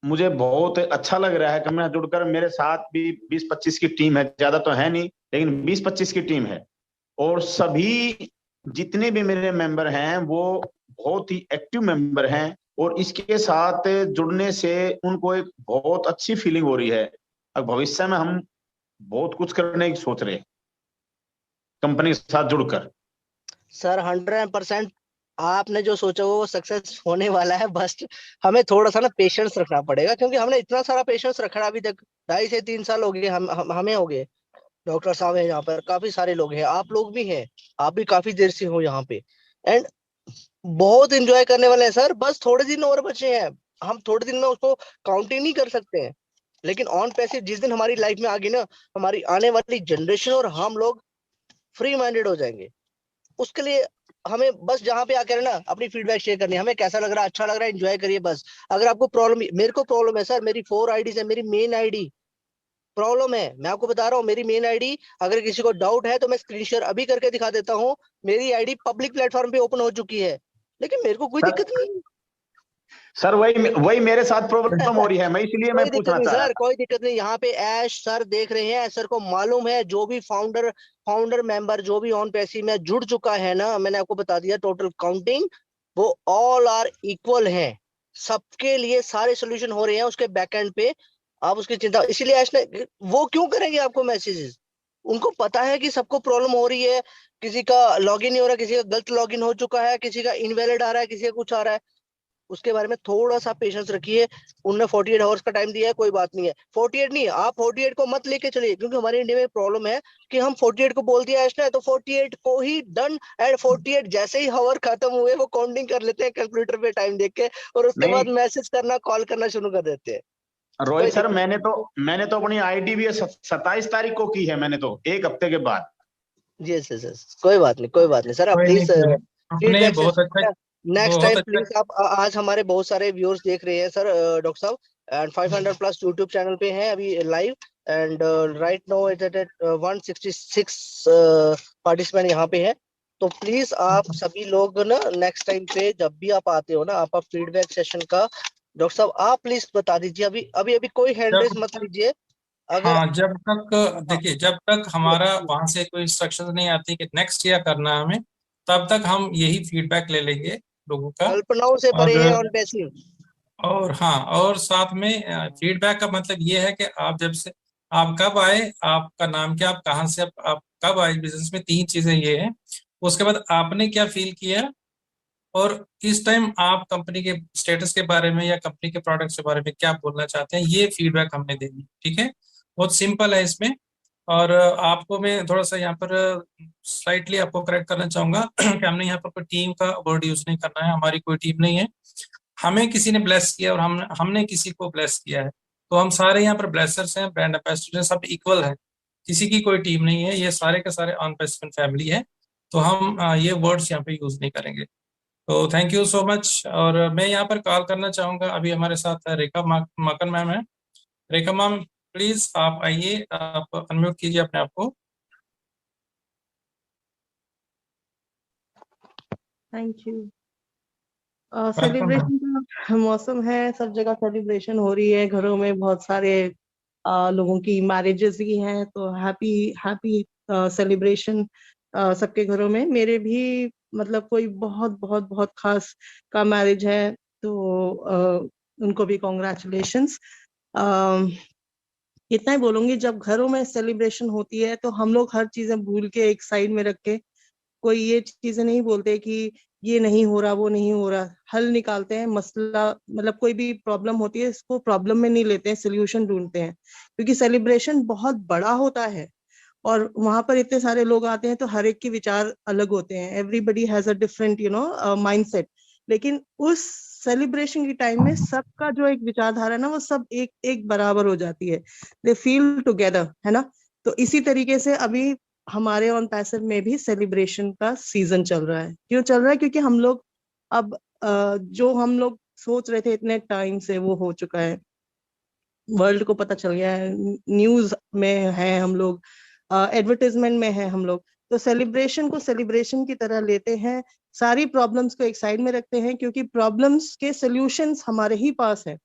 मुझे बहुत अच्छा लग रहा है कि मैं जुड़कर, मेरे साथ भी 20-25 की टीम है, ज्यादा तो है नहीं लेकिन 20-25 की टीम है। और सभी जितने भी मेरे मेंबर हैं वो बहुत ही एक्टिव मेंबर हैं, और इसके साथ जुड़ने से उनको एक बहुत अच्छी फीलिंग हो रही है। अब भविष्य में हम बहुत कुछ करने की सोच रहे हैं कंपनी के साथ जुड़कर। सर 100% आपने जो सोचा वो सक्सेस होने वाला है। बस हमें थोड़ा सा ना पेशेंस रखना पड़ेगा, क्योंकि हमने इतना सारा पेशेंस रखा है अभी तक। 2.5 से 3 साल हो गए हमें हो गए। डॉक्टर साहब हैं यहाँ पर, काफी सारे लोग हैं, आप लोग भी हैं, आप भी काफी देर से हो यहाँ पे। एंड बहुत एंजॉय करने वाले हैं सर। बस थोड़े दिन और बचे हैं। हम थोड़े दिन में उसको काउंटिंग नहीं कर सकते हैं, लेकिन ऑन पैसिव जिस दिन हमारी लाइफ में आ गई ना, हमारी आने वाली जनरेशन और हम लोग फ्री माइंडेड हो जाएंगे। उसके लिए हमें बस जहां पे आकर ना अपनी फीडबैक शेयर करनी है। हमें कैसा लग रहा है, अच्छा लग रहा है, एंजॉय करिए बस। अगर आपको प्रॉब्लम, मेरे को प्रॉब्लम है सर, मेरी 4 आईडीज है, मेरी मेन आईडी प्रॉब्लम है, मैं आपको बता रहा हूँ। मेरी मेन आईडी, अगर किसी को डाउट है तो मैं स्क्रीन शेयर अभी करके दिखा देता हूँ। मेरी आईडी पब्लिक प्लेटफॉर्म पे ओपन हो चुकी है, लेकिन मेरे को कोई सर दिक्कत नहीं। सर वही वही मेरे साथ प्रॉब्लम हो रही है, मैं इसलिए मैं कोई दिक्कत पूछना नहीं चाह रहा सर, था। कोई दिक्कत नहीं। यहाँ पे ऐश सर देख रहे हैं, सर को मालूम है जो भी फाउंडर मेंबर जो भी ऑन पैसी में जुड़ चुका है ना, मैंने आपको बता दिया टोटल काउंटिंग, वो ऑल आर इक्वल हैं। सबके लिए सारे सोल्यूशन हो रहे हैं उसके बैकएंड पे। आप उसकी चिंता, इसीलिए ऐश ने, वो क्यों करेंगे आपको मैसेजेस? उनको पता है कि सबको प्रॉब्लम हो रही है। किसी का लॉगिन नहीं हो रहा, किसी का गलत लॉगिन हो चुका है, किसी का इनवैलिड आ रहा है, किसी का कुछ आ रहा है। उसके बारे में थोड़ा सा पेशेंस रखिए। उनने 48 आवर्स का टाइम दिया है, कोई बात नहीं है। 48 नहीं, आप 48 को मत लेके चलिए, क्योंकि हमारे इंडिया में प्रॉब्लम है कि हम 48 को बोल दिया ऐसा है तो 48 को ही डन। एंड 48 जैसे ही हावर खत्म हुए वो काउंटिंग कर लेते हैं कैलकुलेटर पे टाइम देख के, और उसके नहीं बाद मैसेज करना, कॉल करना शुरू कर देते हैं। कोई रोहित सर, दिक्कत मैंने तो अपनी आईडी भी 27 तारीख को की है, मैंने तो एक हफ्ते के बाद। जी यस यस, कोई बात नहीं, कोई बात नहीं सर। आप कोई नहीं, प्लीज कोई नहीं। आपने फीडबैक बहुत अच्छा, सेशन नेक्स्ट बहुत टाइम अच्छा। प्लीज आप आज हमारे बहुत सारे व्यूअर्स देख रहे हैं सर, डॉक्टर साहब, एंड 500 प्लस यूट्यूब चैनल पे हैं अभी live. And right now it at 166 participant यहाँ पे है। तो प्लीज आप सभी लोग ना नेक्स्ट टाइम पे जब भी आप आते हो ना, आप फीडबैक सेशन का डॉक्टर साहब आप प्लीज बता दीजिए। अभी अभी अभी कोई हैंड रेज जब मत लीजिए। अगर हाँ, जब तक हाँ, देखिए, जब तक हमारा वहां से कोई इंस्ट्रक्शन नहीं आती कि नेक्स्ट क्या करना है हमें, तब तक हम यही फीडबैक ले लेंगे लोगों का। कल्पनाओं से और परे है ऑन पैसिव। हाँ, और साथ में फीडबैक का मतलब ये है कि आप जब से, आप कब आए, आपका नाम क्या, आप कहाँ से, आप कब आए बिजनेस में, 3 चीजें ये हैं। उसके बाद आपने क्या फील किया, और इस टाइम आप कंपनी के स्टेटस के बारे में या कंपनी के प्रोडक्ट्स के बारे में क्या बोलना चाहते हैं, ये फीडबैक हमने देनी, ठीक है। बहुत सिंपल है इसमें। और आपको मैं थोड़ा सा यहाँ पर स्लाइटली आपको करेक्ट करना चाहूंगा कि हमने यहाँ पर कोई टीम का वर्ड यूज नहीं करना है, हमारी कोई टीम नहीं है। हमें किसी ने ब्लेस किया और हमने किसी को ब्लेस किया है, तो हम सारे यहाँ पर ब्लेसर्स हैं, ब्रांड एम्बेसडर हैं, सब इक्वल है। किसी की कोई टीम नहीं है, ये सारे के सारे ऑन पैसिव फैमिली है। तो हम ये वर्ड्स यहाँ पे यूज नहीं करेंगे। तो थैंक यू सो मच। और मैं यहाँ पर कॉल करना चाहूंगा, अभी हमारे साथ रेखा माकन मैम है। रेखा मैम, प्लीज आप आइए, आप अनम्यूट कीजिए अपने आप को। Thank you. Welcome ma'am. Celebration का मौसम है, सब जगह सेलिब्रेशन हो रही है, घरों में बहुत सारे लोगों की मैरिजेस भी हैं, तो हैप्पी हैप्पी सेलिब्रेशन सबके घरों में। मेरे भी मतलब कोई बहुत बहुत बहुत खास का मैरिज है, तो उनको भी कॉन्ग्रेचुलेशंस। इतना ही बोलूंगी, जब घरों में सेलिब्रेशन होती है तो हम लोग हर चीजें भूल के एक साइड में रख के, कोई ये चीजें नहीं बोलते कि ये नहीं हो रहा, वो नहीं हो रहा, हल निकालते हैं। मसला मतलब कोई भी प्रॉब्लम होती है, इसको प्रॉब्लम में नहीं लेते हैं, सोल्यूशन ढूंढते हैं, क्योंकि सेलिब्रेशन बहुत बड़ा होता है और वहां पर इतने सारे लोग आते हैं, तो हर एक के विचार अलग होते हैं। Everybody has a different mindset. लेकिन उस सेलिब्रेशन की टाइम में सबका जो एक विचारधारा है ना, वो सब एक एक बराबर हो जाती है। दे फील टुगेदर, है ना। तो इसी तरीके से अभी हमारे ऑन पैसिव में भी सेलिब्रेशन का सीजन चल रहा है। क्यों चल रहा है? क्योंकि हम लोग अब जो हम लोग सोच रहे थे इतने टाइम से, वो हो चुका है। वर्ल्ड को पता चल गया है, न्यूज में है हम लोग, एडवर्टाइजमेंट में है हम लोग। तो सेलिब्रेशन को सेलिब्रेशन की तरह लेते हैं, सारी प्रॉब्लम्स को एक साइड में रखते हैं, क्योंकि प्रॉब्लम्स के सॉल्यूशंस हमारे ही पास है।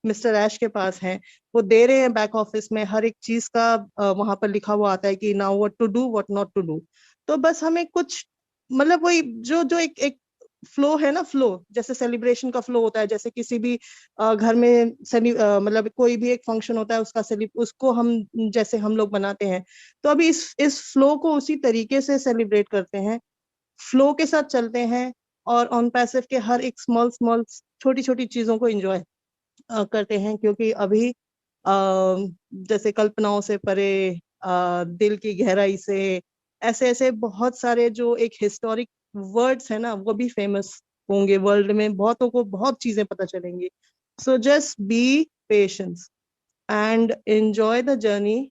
मिस्टर ऐश के पास हैं, वो दे रहे हैं बैक ऑफिस में, हर एक चीज का वहां पर लिखा हुआ आता है कि now what to do what not to do. तो बस हमें कुछ मतलब वही जो जो एक फ्लो है ना, फ्लो जैसे सेलिब्रेशन का फ्लो होता है, जैसे किसी भी घर में मतलब कोई भी एक फंक्शन होता है उसका उसको हम जैसे हम लोग बनाते हैं, तो अभी इस फ्लो को उसी तरीके से सेलिब्रेट करते हैं, फ्लो के साथ चलते हैं और ऑन पैसिव के हर एक स्मॉल स्मॉल छोटी छोटी चीजों को एंजॉय करते हैं, क्योंकि अभी जैसे कल्पनाओं से परे, दिल की गहराई से, ऐसे ऐसे बहुत सारे जो एक हिस्टोरिक वर्ड्स है ना, वो भी फेमस होंगे वर्ल्ड में, बहुतों को बहुत चीजें पता चलेंगी। So just be patience and enjoy the journey,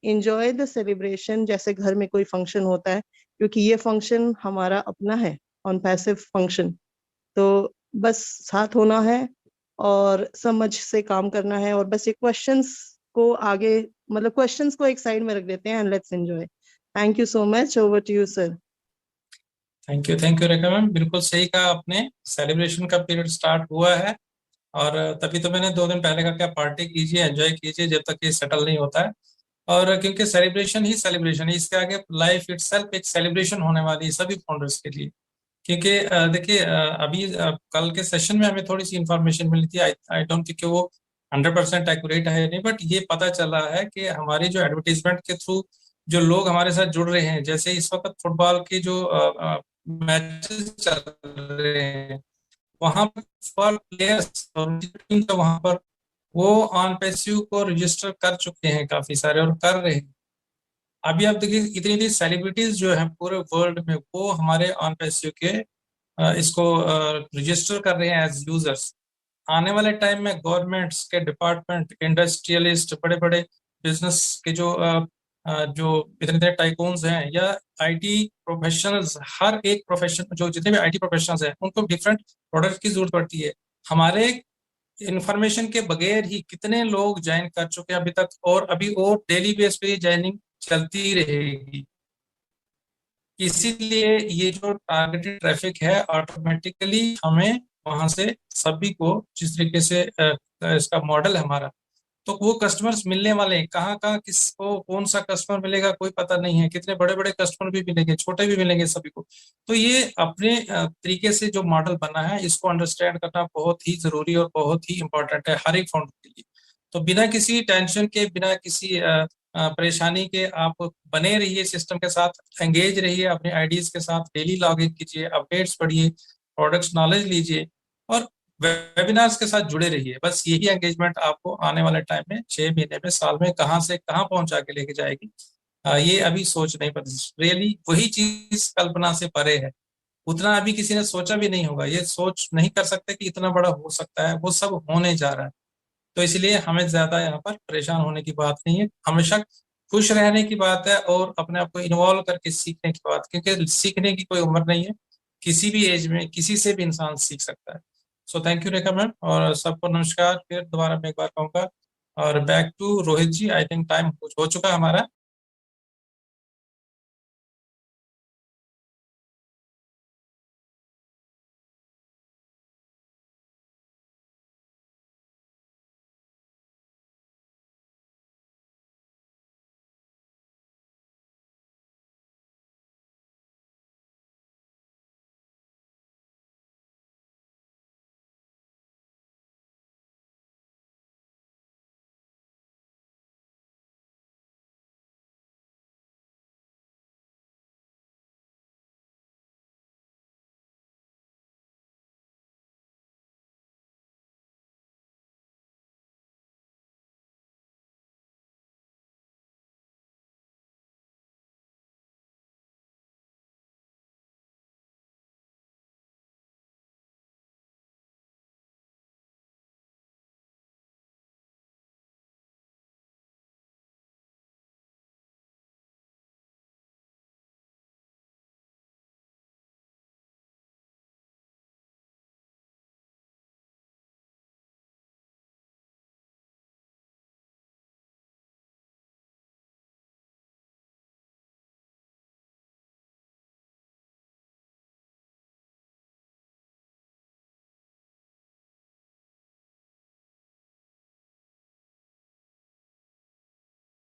enjoy the celebration, जैसे घर में कोई फंक्शन होता है, क्योंकि ये फंक्शन हमारा अपना है, ऑन पैसिव फंक्शन। तो बस साथ होना है और समझ से काम करना है, और बस ये क्वेश्चंस को आगे, मतलब क्वेश्चंस को एक साइड में रख देते हैं and let's enjoy. Thank you so much, over to you sir. Thank you Rekha ma'am, बिल्कुल सही कहा आपने। सेलिब्रेशन का पीरियड स्टार्ट हुआ है और तभी तो मैंने 2 दिन पहले कहा क्या पार्टी कीजिए, एंजॉय कीजिए जब तक ये सेटल नहीं होता है। और क्योंकि सेलिब्रेशन ही सेलिब्रेशन है, इसके आगे लाइफ इटसेल्फ एक सेलिब्रेशन होने वाली है सभी फाउंडर्स के लिए। क्योंकि देखिए अभी कल के सेशन में हमें थोड़ी सी इंफॉर्मेशन मिली थी, आई डोंट थिंक कि वो 100% एक्यूरेट है नहीं, बट ये पता चला है कि हमारी जो एडवर्टीजमेंट के थ्रू जो लोग हमारे साथ जुड़ रहे हैं, जैसे इस वक्त फुटबॉल की जो मैचेस चल रहे हैं, वहां पर प्लेयर्स वहां पर वो ऑन पैसिव को रजिस्टर कर चुके हैं काफी सारे और कर रहे हैं। अभी आप देखिए इतनी इतनी सेलिब्रिटीज जो है पूरे वर्ल्ड में, वो हमारे ऑन पैसिव के इसको रजिस्टर कर रहे हैं एज यूजर्स। आने वाले टाइम में गवर्नमेंट्स के डिपार्टमेंट, इंडस्ट्रियलिस्ट, बड़े बड़े बिजनेस के जो इतने इतने टाइकून्स हैं, या आईटी प्रोफेशनल्स, हर एक प्रोफेशन जो जितने भी आईटी प्रोफेशनल्स हैं उनको डिफरेंट प्रोडक्ट की जरूरत पड़ती है। हमारे इंफॉर्मेशन के बगैर ही कितने लोग ज्वाइन कर चुके हैं अभी तक, और अभी और डेली बेस पे ज्वाइनिंग चलती रहेगी। इसीलिए ये जो टारगेटेड ट्रैफिक है, ऑटोमेटिकली हमें वहां से सभी को, जिस तरीके से इसका मॉडल है हमारा, तो वो कस्टमर्स मिलने वाले हैं। कहाँ कहाँ किसको कौन सा कस्टमर मिलेगा कोई पता नहीं है, कितने बड़े बड़े कस्टमर भी मिलेंगे, छोटे भी मिलेंगे सभी को। तो ये अपने तरीके से जो मॉडल बना है, इसको अंडरस्टैंड करना बहुत ही जरूरी और बहुत ही इंपॉर्टेंट है हर एक फाउंडर के लिए। तो बिना किसी टेंशन के, बिना किसी परेशानी के आप बने रहिए, सिस्टम के साथ एंगेज रहिए, अपने आइडियाज के साथ डेली लॉग इन कीजिए, अपडेट्स पढ़िए, प्रोडक्ट्स नॉलेज लीजिए और वेबिनार्स के साथ जुड़े रहिए। बस यही एंगेजमेंट आपको आने वाले टाइम में 6 महीने में, साल में कहां से कहां पहुंचा के लेके जाएगी, ये अभी सोच नहीं पता। रियली वही चीज कल्पना से परे है, उतना अभी किसी ने सोचा भी नहीं होगा, ये सोच नहीं कर सकते कि इतना बड़ा हो सकता है, वो सब होने जा रहा है। तो इसलिए हमें ज्यादा यहाँ पर परेशान होने की बात नहीं है, हमेशा खुश रहने की बात है और अपने आप को इन्वॉल्व करके सीखने की बात, क्योंकि सीखने की कोई उम्र नहीं है, किसी भी एज में किसी से भी इंसान सीख सकता है। So thank you Rekha ma'am, और सबको नमस्कार। फिर दोबारा मैं एक बार कहूँगा, और back to Rohit ji, I think time हो चुका हमारा।